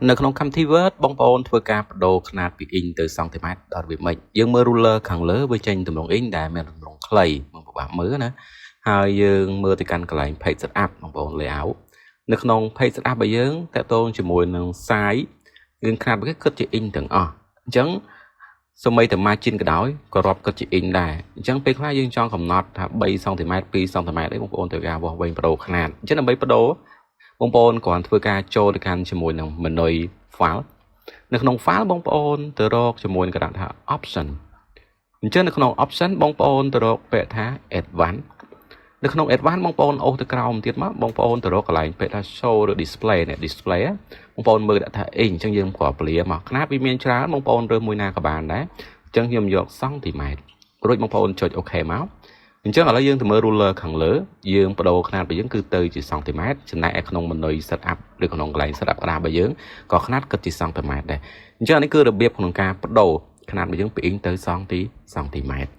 នៅក្នុងកម្មវិធី Word បងប្អូនធ្វើការបដូរຂនាតពី inch ទៅ centimeter ដល់វាមិនយើងមើល ruler ខាងលើវាចេញទម្រង់ inch ដែលមានទម្រង់ខ្លីបងប្អូនបាទមើលណាហើយយើងមើលទៅកាន់កន្លែង page setup បងប្អូន layout នៅក្នុង page setup របស់យើងតកតងជាមួយនឹង size យើងខ្នាតវាគិតជា inch ទាំងអស់អញ្ចឹងសូម្បីតែ margin ក៏ដោយក៏រាប់គិតជា inch ដែរអញ្ចឹងពេលខ្លះយើងចង់កំណត់ថា3 cm 2 cm អីបងប្អូនត្រូវការវាស់វែងបដូរຂະຫນាតអញ្ចឹងដើម្បីបដូរបងប្អូនគ្រាន់ធ្វើការចូលទៅកាន់ជាមួយនឹង menu file នៅក្នុង file បងប្អូនទៅរកជាមួយនឹងកណ្ដាលថា option អញ្ចឹងនៅក្នុង option បងប្អូនទៅរកពាក្យថា advanced នៅក្នុង advanced បងប្អូនអូសទៅក្រោមទៀតមកបងប្អូនទៅរកកន្លែងពាក្យថា show ឬ display នេះ display បងប្អូនមើលដាក់ថាអីអញ្ចឹងយើងគ្រាន់ពលាមកຂະຫນាតវាមានច្រើនបងប្អូនរើសមួយណាក៏បានដែរអញ្ចឹងខ្ញុំយក centimeter រួចបងប្អូនចុច OK មកអញ្ចឹងឥឡូវយើងទៅមើល ruler ខាងលើយើងបដូរຂະຫນាតរបស់យើងគឺទៅជា centimeter ចំណែកឯក្នុង menu setup ឬក្នុងកន្លែង setup ក្តាររបស់យើងក៏ຂະຫນាតគិតជា centimeter ដែរអញ្ចឹងនេះគឺរបៀបក្នុងការបដូរຂະຫນាតរបស់យើងពី inch ទៅ centimeter